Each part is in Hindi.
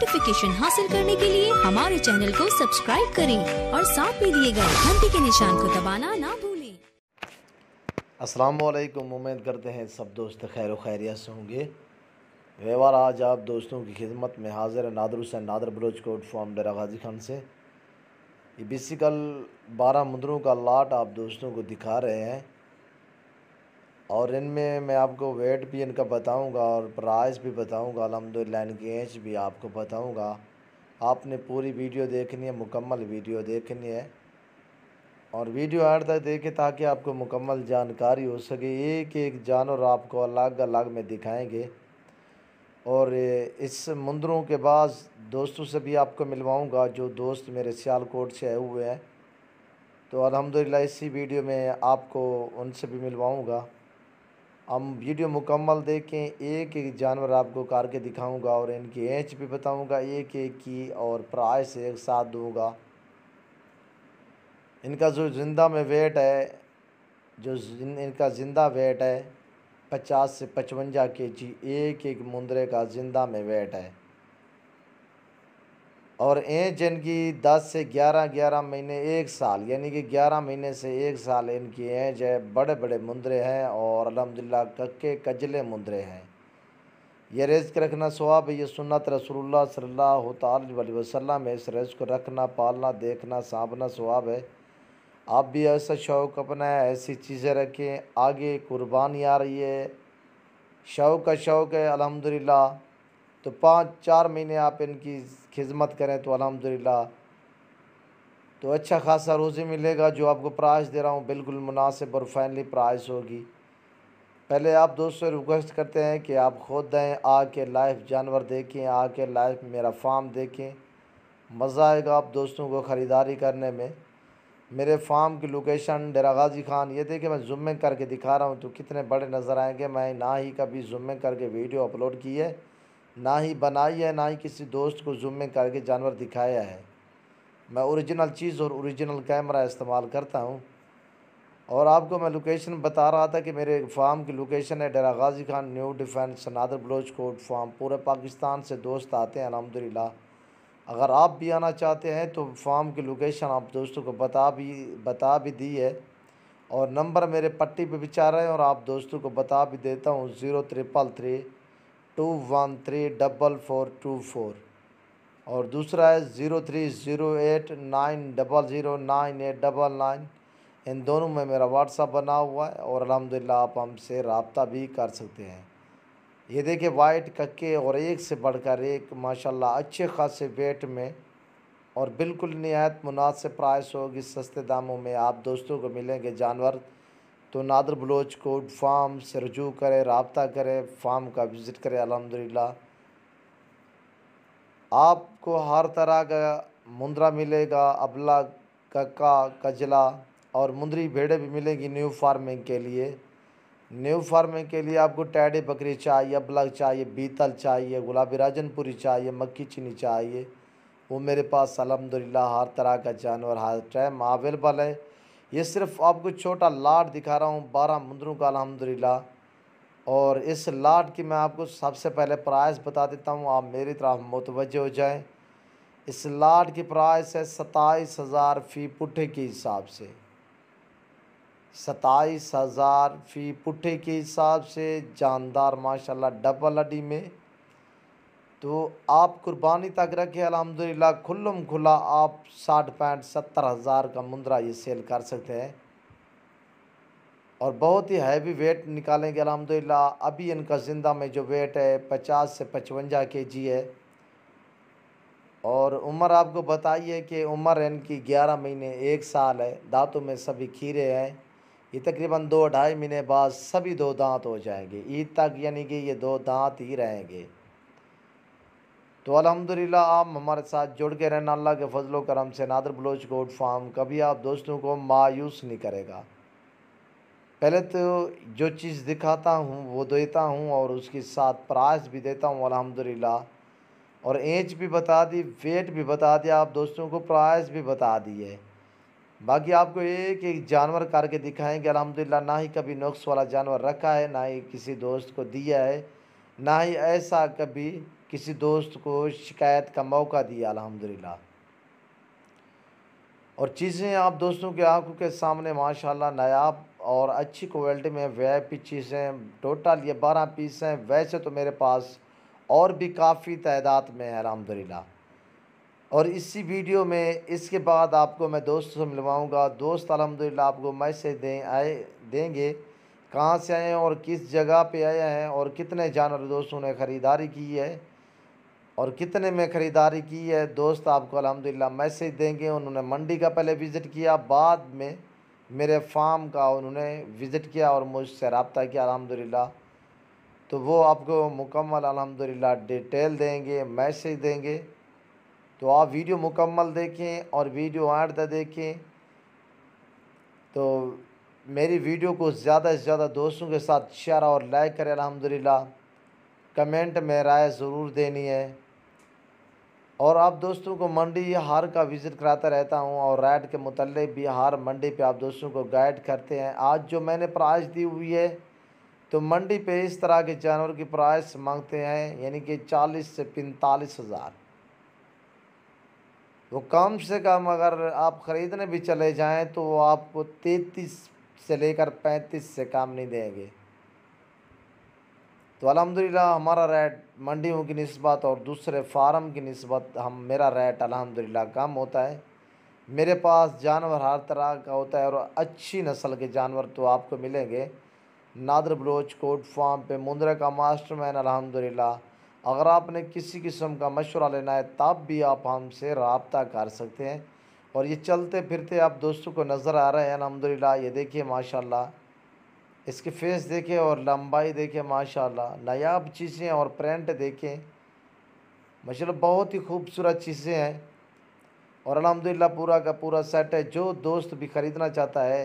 नोटिफिकेशन हासिल करने के लिए हमारे चैनल को सब्सक्राइब करें और साथ में दिए गए घंटी के निशान को दबाना ना भूलें। अस्सलाम वालेकुम। उम्मीद करते हैं सब दोस्त खैर व खैरियत से होंगे। व्यवहार आज आप दोस्तों की खिदमत में हाजिर है नादर हुसैन नादर बलोच कोट फार्म डेरा गाजी खान से। ये बेसिकल 12 मुंदरों का लाट आप दोस्तों को दिखा रहे हैं और इनमें मैं आपको वेट भी इनका बताऊंगा और प्राइस भी बताऊंगा। अल्हम्दुलिल्लाह इनकी एज भी आपको बताऊंगा। आपने पूरी वीडियो देखनी है, मुकम्मल वीडियो देखनी है और वीडियो एंड तक देखें ताकि आपको मुकम्मल जानकारी हो सके। एक एक जानवर आपको अलग अलग में दिखाएंगे और इस मुंदरों के बाद दोस्तों से भी आपको मिलवाऊंगा जो दोस्त मेरे सियालकोट से आए हुए हैं। तो अल्हम्दुलिल्लाह इसी वीडियो में आपको उनसे भी मिलवाऊंगा। हम वीडियो मुकम्मल देखें, एक एक जानवर आपको करके दिखाऊंगा और इनकी एज भी बताऊंगा एक एक की और प्राइस एक साथ दूंगा। इनका जो ज़िंदा में वेट है, इनका ज़िंदा वेट है 50 से 55 kg एक एक मुंदरे का ज़िंदा में वेट है और एज इनकी 10 से 11 महीने 1 साल, यानी कि 11 महीने से 1 साल इनकी एज है। बड़े बड़े मुंदरे हैं और अल्हम्दुलिल्लाह कक्के कजले मुंदरे हैं। ये रिज़्क़ रखना सवाब है, ये सुन्नत रसूलुल्लाह सल्लल्लाहु अलैहि वसल्लम है। इस रिज़्क़ को रखना, पालना, देखना, सांभना सवाब है। आप भी ऐसा शौक़ अपनाएं, ऐसी चीज़ें रखें। आगे कुर्बानी आ रही है, शौक़ का शौक़ है अल्हम्दुलिल्लाह। तो 5-4 महीने आप इनकी खिदमत करें तो अल्हम्दुलिल्लाह तो अच्छा खासा रोज़ी मिलेगा। जो आपको प्राइस दे रहा हूँ बिल्कुल मुनासिब और फैमिली प्राइस होगी। पहले आप दोस्तों रिक्वेस्ट करते हैं कि आप ख़ुद दें, आके लाइव जानवर देखें, आके लाइव मेरा फार्म देखें। मज़ा आएगा आप दोस्तों को ख़रीदारी करने में। मेरे फार्म की लोकेशन डेरा गाजी खान, ये देखिए मैं ज़ूम इन करके दिखा रहा हूँ तो कितने बड़े नज़र आएंगे। मैं ना ही कभी ज़ूम इन करके वीडियो अपलोड की है, ना ही बनाई है, ना ही किसी दोस्त को ज़ूम इन करके जानवर दिखाया है। मैं ओरिजिनल चीज़ और ओरिजिनल कैमरा इस्तेमाल करता हूँ। और आपको मैं लोकेशन बता रहा था कि मेरे फार्म की लोकेशन है Dera Ghazi Khan, new defence, Nadir Baloch Kot farm. पूरे पाकिस्तान से दोस्त आते हैं अल्हम्दुलिल्लाह। अगर आप भी आना चाहते हैं तो फार्म की लोकेशन आप दोस्तों को बता भी दी है और नंबर मेरे पट्टी पे भी चाह रहे हैं और आप दोस्तों को बता भी देता हूँ 0333213424 और दूसरा है 0308900989। इन दोनों में मेरा व्हाट्सअप बना हुआ है और अल्हम्दुलिल्लाह आप हमसे रब्ता भी कर सकते हैं। ये देखिए वाइट कक्के और एक से बढ़कर एक माशाल्लाह अच्छे खासे वेट में और बिल्कुल निहायत मुनासिब प्राइस होगी। सस्ते दामों में आप दोस्तों को मिलेंगे जानवर। तो नादर बलोच कोट फार्म से रजू करें, रब्ता करें, फार्म का विज़िट करें। अल्हम्दुलिल्लाह आपको हर तरह का मुंदरा मिलेगा, अबला, कक्का, कजला और मुंदरी भेड़ें भी मिलेंगी न्यू फार्मिंग के लिए। न्यू फार्मिंग के लिए आपको टैडी बकरी चाहिए, अबलग चाहिए, बीतल चाहिए, गुलाबी राजनपुरी चाहिए, मक्खी चीनी चाहिए, वो मेरे पास अल्हम्दुलिल्लाह हर तरह का जानवर हर टाइम अवेलेबल है। ये सिर्फ आपको छोटा लाट दिखा रहा हूँ 12 मुंदरों का अल्हम्दुलिल्लाह। और इस लाट की मैं आपको सबसे पहले प्राइस बता देता हूँ, आप मेरी तरफ मुतवज्जो हो जाएँ। इस लाट की प्राइस है 27,000 फ़ी पुट्ठे के हिसाब से, 27,000 फ़ी पुट्ठे के हिसाब से। जानदार माशाल्लाह डबल अडी में। तो आप कुर्बानी तक रखें अल्हम्दुलिल्लाह खुल्लम खुला आप 60-65-70 हज़ार का मुंदरा ये सेल कर सकते हैं और बहुत ही हैवी वेट निकालेंगे अल्हम्दुलिल्लाह। अभी इनका ज़िंदा में जो वेट है 50 से 55 kg है और उम्र आपको बताइए कि उम्र इनकी 11 महीने 1 साल है। दांतों में सभी खीरे हैं। ये तकरीबन 2-2.5 महीने बाद सभी 2 दांत हो जाएंगे ईद तक, यानी कि ये 2 दांत ही रहेंगे। तो अल्हम्दुलिल्लाह आप हमारे साथ जुड़ के रहना। अल्लाह के फजलो करम से नादर बलोच कोट फार्म कभी आप दोस्तों को मायूस नहीं करेगा। पहले तो जो चीज़ दिखाता हूँ वो देता हूँ और उसके साथ प्राइस भी देता हूँ अल्हम्दुलिल्लाह और एज भी बता दी, वेट भी बता दिया, आप दोस्तों को प्राइस भी बता दी है। बाकी आपको एक एक जानवर करके दिखाएंगे अल्हम्दुलिल्लाह। ना ही कभी नुक्स वाला जानवर रखा है, ना ही किसी दोस्त को दिया है, ना ही ऐसा कभी किसी दोस्त को शिकायत का मौका दिया अल्हम्दुलिल्लाह। और चीज़ें आप दोस्तों की आंखों के सामने माशाल्लाह नायाब और अच्छी क्वालिटी में VIP चीज़ें, टोटल ये 12 पीस हैं। वैसे तो मेरे पास और भी काफ़ी तादाद में है अल्हम्दुलिल्लाह। और इसी वीडियो में इसके बाद आपको मैं दोस्तों से मिलवाऊंगा। दोस्त अल्हम्दुलिल्लाह आपको मैसेज देंगे कहाँ से आए हैं और किस जगह पे आए हैं और कितने जानवर दोस्तों ने ख़रीदारी की है और कितने में ख़रीदारी की है। दोस्त आपको अल्हम्दुलिल्लाह मैसेज देंगे। उन्होंने मंडी का पहले विज़िट किया, बाद में मेरे फार्म का उन्होंने विज़िट किया और मुझसे रब्ता किया अल्हम्दुलिल्लाह। तो वो आपको मुकम्मल अल्हम्दुलिल्लाह डिटेल देंगे, मैसेज देंगे। तो आप वीडियो मुकम्मल देखें और वीडियो एंड तक देखें। तो मेरी वीडियो को ज़्यादा से ज़्यादा दोस्तों के साथ शेयर और लाइक करें अल्हम्दुलिल्लाह। कमेंट में राय ज़रूर देनी है। और आप दोस्तों को मंडी हार का विज़िट कराता रहता हूं और रेट के मुतल्लिक़ भी हर मंडी पे आप दोस्तों को गाइड करते हैं। आज जो मैंने प्राइस दी हुई है तो मंडी पे इस तरह के जानवर की प्राइस मांगते हैं, यानी कि 40 से 45 हज़ार। वो कम से कम अगर आप ख़रीदने भी चले जाएं तो वो आपको 33 से लेकर 35 से कम नहीं देंगे। तो अल्हम्दुलिल्लाह हमारा रेट मंडियों की निस्बत और दूसरे फार्म की निस्बत मेरा रेट अल्हम्दुलिल्लाह कम होता है। मेरे पास जानवर हर तरह का होता है और अच्छी नस्ल के जानवर तो आपको मिलेंगे। नादर बलोच कोट फार्म पे मुंद्रे का मास्टरमैन अल्हम्दुलिल्लाह। अगर आपने किसी किस्म का मशवरा लेना है तब भी आप हमसे रब्ता कर सकते हैं। और ये चलते फिरते आप दोस्तों को नज़र आ रहे हैं अल्हम्दुलिल्लाह। ये देखिए माशाल्लाह, इसके फेस देखें और लंबाई देखें माशाल्लाह, नायाब चीज़ें और प्रिंट देखें माशाल्लाह, बहुत ही खूबसूरत चीज़ें हैं। और अल्हम्दुलिल्लाह पूरा का पूरा सेट है। जो दोस्त भी ख़रीदना चाहता है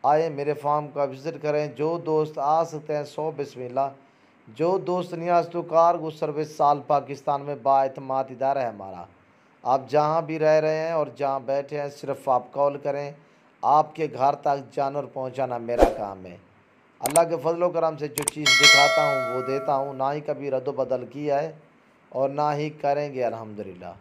आए मेरे फार्म का विज़िट करें। जो दोस्त आ सकते हैं 100 बिस्मिल्लाह। जो दोस्त नहीं आ सकते तो कार्गो सर्विस साल पाकिस्तान में बाएतमाद इदारा है हमारा। आप जहाँ भी रह रहे हैं और जहाँ बैठे हैं सिर्फ आप कॉल करें, आपके घर तक जानवर पहुँचाना मेरा काम है। अल्लाह के फजलो करम से जो चीज़ दिखाता हूँ वो देता हूँ। ना ही कभी रद्द बदल किया है और ना ही करेंगे अल्हम्दुलिल्लाह।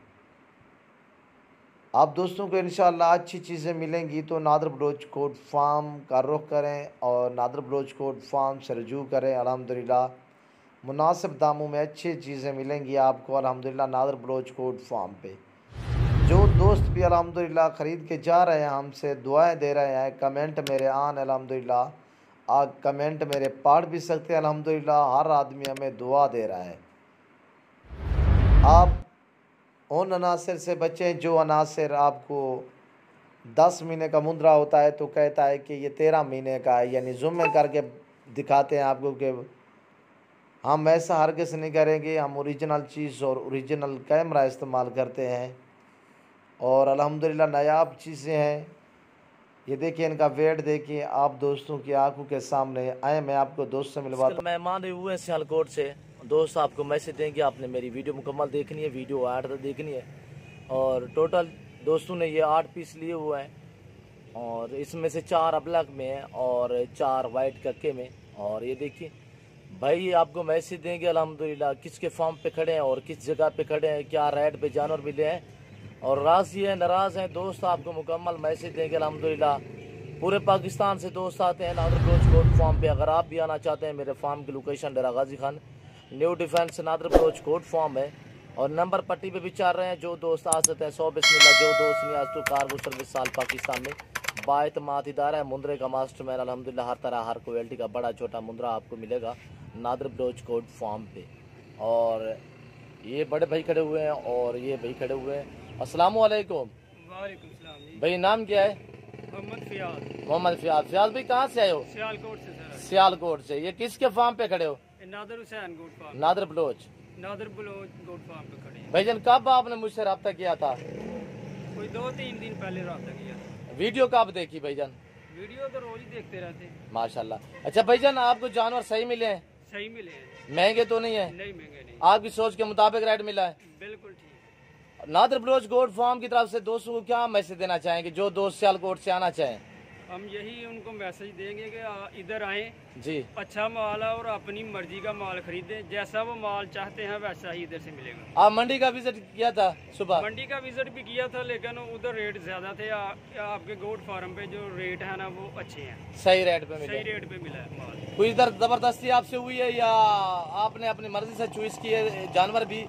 आप दोस्तों को इंशाअल्लाह अच्छी चीज़ें मिलेंगी तो नादर बलोच कोट फार्म का रुख करें और नादर बलोच कोट फार्म से रजू करें। अल्हम्दुलिल्लाह मुनासिब दामों में अच्छी चीज़ें मिलेंगी आपको अल्हम्दुलिल्लाह नादर बलोच कोट फार्म पे। जो दोस्त भी अल्हम्दुलिल्लाह ख़रीद के जा रहे हैं हमसे दुआएं दे रहे हैं, कमेंट मेरे आन अल्हम्दुलिल्लाह। आप कमेंट मेरे पढ़ भी सकते हैं अल्हम्दुलिल्लाह। हर आदमी हमें दुआ दे रहा है। आप उन अनासर से बचें जो अनासर आपको 10 महीने का मुंद्रा होता है तो कहता है कि ये 13 महीने का है, यानी जुम्मे करके दिखाते हैं आपको कि हम ऐसा हरगिज़ नहीं करेंगे। हम ओरिजिनल चीज़ और ओरिजिनल कैमरा इस्तेमाल करते हैं और अल्हम्दुलिल्लाह नायाब चीज़ें हैं। ये देखिए, इनका वेट देखिए आप दोस्तों की आंखों के सामने। आए मैं आपको दोस्त से मिलवाता हूं। मेहमान हुए हैं सियालकोट से। दोस्त आपको मैसेज देंगे, आपने मेरी वीडियो मुकम्मल देखनी है, वीडियो 8 तक देखनी है। और टोटल दोस्तों ने ये 8 पीस लिए हुए हैं और इसमें से 4 अबलग में है और 4 वाइट कक्के में। और ये देखिए भाई आपको मैसेज देंगे अल्हम्दुलिल्लाह किसके फार्म पे खड़े हैं और किस जगह पे खड़े हैं, क्या रेट पे जानवर मिले हैं और राज़ी है नाराज़ हैं। दोस्त आपको मुकम्मल मैसेज देंगे अल्हम्दुलिल्लाह। पूरे पाकिस्तान से दोस्त आते हैं नादर बलोच कोट फार्म पे। अगर आप भी आना चाहते हैं, मेरे फार्म की location Dera Ghazi Khan new defence Nadir Baloch Kot farm है और नंबर पट्टी पे भी चल रहे हैं। जो दोस्त आ सकते हैं 100 बिस्मिल्लाह। जो दोस्त नहीं आ सकते कार्गो सर्विस साल पाकिस्तान में बाएतमाद इदारा है। मुंद्रे का मास्टरमैन अल्हम्दुलिल्लाह। हर तरह हर क्वालिटी का बड़ा छोटा मुंद्रा आपको मिलेगा नादर बलोच कोट फार्म पे। और ये बड़े भाई खड़े हुए हैं और ये भाई खड़े हुए हैं। अस्सलाम वालेकुम। वालेकुम सलाम जी। भाई नाम क्या है? मोहम्मद फियाज। मोहम्मद फियाज। फियाज भाई कहाँ से आए हो? सियालकोट से सर। सियालकोट से। ये किसके फार्म पे खड़े हो? Nadir Hussain goat farm. Nadir Baloch. Nadir Baloch goat farm पे खड़े हैं। भाईजान कब आपने मुझसे रब्ता किया था? कोई 2-3 दिन पहले रब्ता किया था। वीडियो कब देखी भाईजान? वीडियो तो रोज ही देखते रहते हैं। माशाल्लाह। अच्छा भाईजान आपको जानवर सही मिले हैं? सही मिले हैं। महंगे तो नहीं है? नहीं महंगे नहीं। आपकी सोच के मुताबिक रेट मिला है? बिल्कुल ठीक। नादर बलोच गोट फार्म की तरफ से दोस्तों को क्या मैसेज देना चाहेंगे जो दोस्त सियालकोट से आना चाहें? हम यही उनको मैसेज देंगे कि इधर आए, जी अच्छा माल है और अपनी मर्जी का माल खरीदें, जैसा वो माल चाहते हैं वैसा ही इधर से मिलेगा। आप मंडी का विजिट किया था सुबह? मंडी का विजिट भी किया था, लेकिन उधर रेट ज्यादा थे। आपके गोट फार्म पे जो रेट है ना वो अच्छे हैं, सही रेट पे सही मिले? रेट पे मिला है माल। कोई इधर जबरदस्ती आपसे हुई है या आपने अपनी मर्जी से चॉइस की है? जानवर भी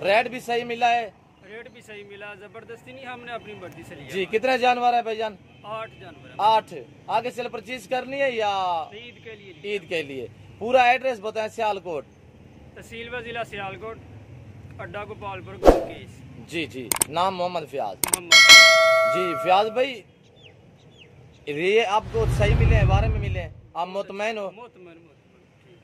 रेट भी सही मिला है? रेट भी सही मिला, जबरदस्ती नहीं, हमने अपनी मर्जी से लिया। जी कितने जानवर है भाईजान? 8 जानवर है। 8। आगे चल परचेज करनी है या ईद के लिए? ईद के लिए। पूरा एड्रेस बताएं। सियालकोट, तहसील व जिला सियालकोट, अड्डा गोपालपुर केस। जी जी। नाम मोहम्मद फयाज। मोहम्मद जी फयाज भाई, ये आपको सही मिले हैं, बारे में मिले हैं, आप मुतमैन हो? मोतमन।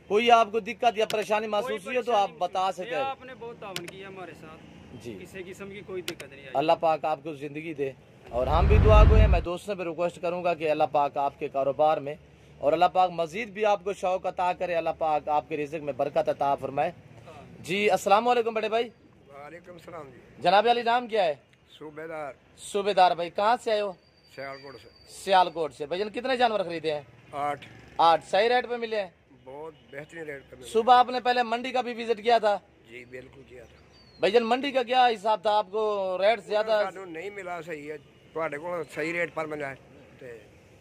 कोई आपको दिक्कत या परेशानी महसूस हुई है तो आप बता सके? आपने बहुत तावन किया हमारे साथ जी। किसी किस्म की कोई दिक्कत नहीं आई। अल्लाह पाक आपको ज़िंदगी दे और हम भी दुआ गो हैं। मैं दोस्तों पे रिक्वेस्ट करूंगा कि अल्लाह पाक आपके कारोबार में और अल्लाह पाक मजीद भी आपको शौक अता करे, अल्लाह पाक आपके रिज़्क़ में बरकत अता फरमाए। जी अस्सलाम वालेकुम बड़े भाई। वालेकुम सलाम जी। जनाब अली नाम क्या है? सूबेदार। सूबेदार भाई, कहाँ से आए हो? सियालकोट से। सियालकोट से। भैया कितने जानवर खरीदे हैं? 8। 8। सही रेट पे मिले हैं? बहुत बेहतरीन रेट पे मिला। सुबह आपने पहले मंडी का भी विजिट किया था? जी बिल्कुल किया था। भैया मंडी का क्या हिसाब था? आपको रेट ज्यादा सानू नहीं मिला, सही है ਤੁਹਾਡੇ ਕੋਲ ਸਹੀ ਰੇਟ ਪਰ ਮਿਲਿਆ ਤੇ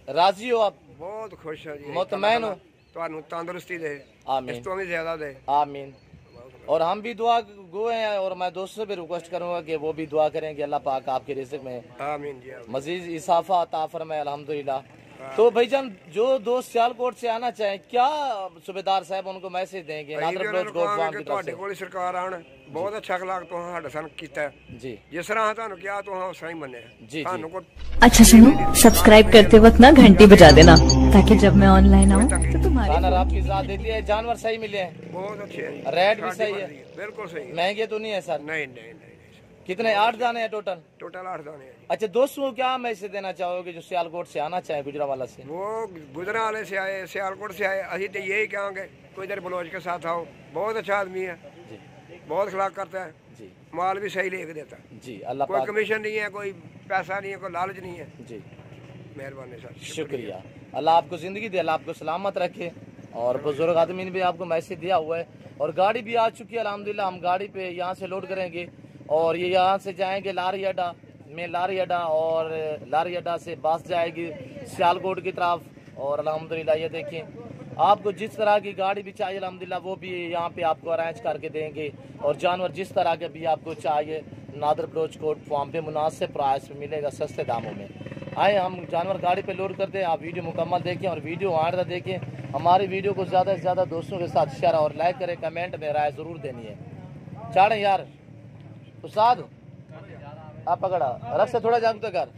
राजी हो आप? ਬਹੁਤ ਖੁਸ਼ ਹਾਂ ਜੀ। मुतमैन हो? ਤੁਹਾਨੂੰ ਤੰਦਰੁਸਤੀ ਦੇ, आमीन ਇਸ ਤੋਂ ਵੀ ਜ਼ਿਆਦਾ ਦੇ। आमीन। और हम भी दुआ गो हैं और मैं दोस्तों से भी रिक्वेस्ट करूंगा कि वो भी दुआ करें कि अल्लाह पाक आपके रिज़्क़ में आमीन जी आमीन। मजीद इजाफा अता फरमाए अल्हम्दुलिल्लाह। तो भाईजान जो दोस्त सियालकोट से आना चाहें, क्या सूबेदार साहब उनको मैसेज देंगे? नादर बलोच गोट फार्म की तरफ ਤੁਹਾਡੇ से। ਕੋਲ ਹੀ ਸਰਕਾਰ ਆਣ, ਬਹੁਤ ਅੱਛਾ ਅਖਲਾਕ ਤੋਂ ਸਾਡਾ ਸਨ ਕੀਤਾ। जी ਜਿਸ ਤਰ੍ਹਾਂ ਤੁਹਾਨੂੰ ਕਿਹਾ ਤੋਂ ਉਸ ਤਰ੍ਹਾਂ ਹੀ ਮੰਨਿਆ। जी। ਤੁਹਾਨੂੰ ਕੋਈ अच्छा सुनो, सब्सक्राइब करते वक्त ना घंटी बजा देना ताकि जब मैं ऑनलाइन आऊँ तो तुम्हारे खाना आपकी जात देती है। जानवर सही मिले हैं? ਬਹੁਤ ਅੱਛੇ ਹੈ। रेट भी सही है? बिल्कुल सही है। महंगे तो नहीं है सर? नहीं नहीं नहीं। कितने 8 दाने हैं टोटल? टोटल 8 दाने हैं। अच्छा दोस्तों को क्या मैसेज देना चाहोगे जो सियालकोट से आना चाहे, गुजरावाला से? वो गुजरा वाले से आए, सियालकोट से आए, अभी तो यही कहेंगे कोई इधर बलोच के साथ आओ। बहुत अच्छा आदमी है, जी बहुत खिलाफ करता है, जी माल भी सही लेके देता है। जी। अल्लाह कोई पाक। कमीशन नहीं है, कोई पैसा नहीं है, कोई लालच नहीं है। जी मेहरबानी सर, शुक्रिया। अल्लाह आपको ज़िंदगी दे, अल्लाह आपको सलामत रखे। और बुजुर्ग आदमी ने भी आपको मैसेज दिया हुआ है और गाड़ी भी आ चुकी है अल्हम्दुलिल्लाह। हम गाड़ी पे यहाँ से लोड करेंगे और ये यहाँ से जाएंगे लारी अड्डा में, लारी अड्डा और लारी अड्डा से बस जाएगी सियालकोट की तरफ। और अल्हम्दुलिल्लाह ये देखिए आपको जिस तरह की गाड़ी भी चाहिए अल्हम्दुलिल्लाह वो भी यहाँ पे आपको अरेंज करके देंगे। और जानवर जिस तरह के भी आपको चाहिए नादर बलोच गोट फार्म पे मुनासिब प्राइस में मिलेगा, सस्ते दामों में। आए हम जानवर गाड़ी पे लोड करते हैं। आप वीडियो मुकम्मल देखें और वीडियो आड़ तक देखें। हमारी वीडियो को ज़्यादा से ज़्यादा दोस्तों के साथ शेयर और लाइक करें, कमेंट में राय ज़रूर देनी है। चाड़े यार उस्ताद आप पकड़ा रख से थोड़ा जागते कर।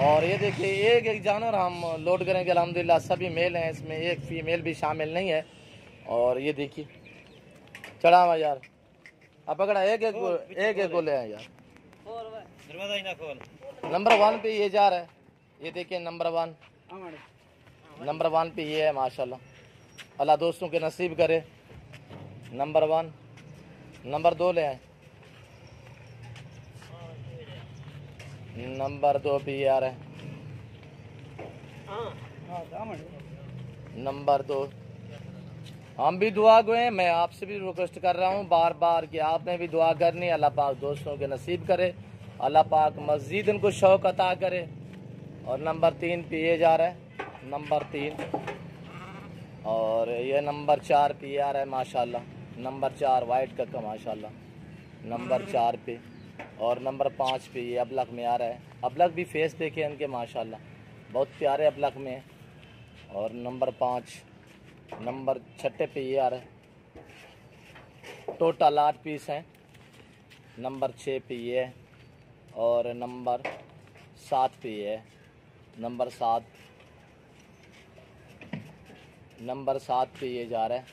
और ये देखिए एक एक जानवर हम लोड करेंगे अल्हम्दुलिल्लाह। सभी मेल हैं, इसमें एक फीमेल भी शामिल नहीं है। और ये देखिए चढ़ा हुआ यार, आप पकड़ा एक एक को ले आए यार। नंबर 1 पे ये जा रहा है, ये देखिए नंबर 1 पे ये है माशाल्लाह। अल्लाह दोस्तों के नसीब करे। नंबर 1, नंबर 2 ले आए। नंबर 2 पे ये आ रहा है, नंबर 2। हम भी दुआ गए हैं, मैं आपसे भी रिक्वेस्ट कर रहा हूँ बार बार कि आपने भी दुआ करनी है। अल्लाह पाक दोस्तों के नसीब करे, अल्लाह पाक मस्जिद इनको शौक अता करे। और नंबर 3 पे ये जा रहा है, नंबर 3। और ये नंबर 4 पे ये आ रहा है माशाल्लाह। नंबर 4 वाइट का माशाल्लाह, नंबर 4 पे। और नंबर 5 पे ये अबलख में आ रहा है। अबलख भी फेस देखे इनके माशाल्लाह, बहुत प्यारे अबलख में है। और नंबर 5, नंबर 6 पे ये आ रहा है। टोटल 8 पीस हैं। नंबर 6 पे ये है और नंबर 7 पे ये है। नंबर 7 पे ये जा रहा है।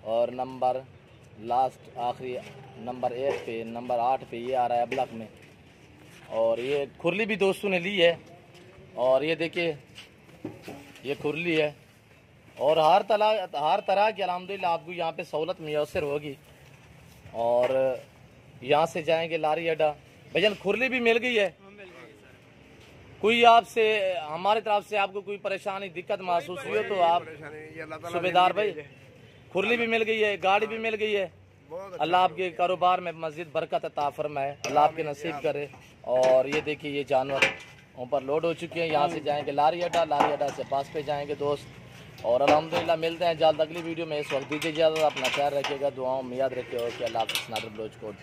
और नंबर लास्ट आखिरी नंबर 1 पे, नंबर 8 पे ये आ रहा है अबलख में। और ये खुरली भी दोस्तों ने ली है। और ये देखिए ये खुरली है। और हर तरह की अल्हम्दुलिल्लाह आपको यहाँ पे सहूलत मुयसर होगी। और यहाँ से जाएंगे लारी अड्डा। भैया खुरली भी मिल गई है? कोई आपसे हमारी तरफ से आपको कोई परेशानी दिक्कत महसूस हुई हो तो आप सूबेदार भाई, खुरली भी मिल गई है, गाड़ी भी मिल गई है। अल्लाह आपके कारोबार में मस्जिद बरकत अता फरमाए, अल्लाह आपके नसीब करे। और ये देखिए ये जानवर ऊपर लोड हो चुके हैं, यहाँ से जाएंगे लारी अड्डा, लारी अड्डा से पास पे जाएंगे दोस्त। और अल्हम्दुलिल्लाह मिलते हैं जल्द अगली वीडियो में। इस वक्त दीजिए इजाज़त, अपना ख्याल रखिएगा, दुआओं में याद रखिएगा कि अल्लाह हाफ़िज़। नादिर बलोच कोट।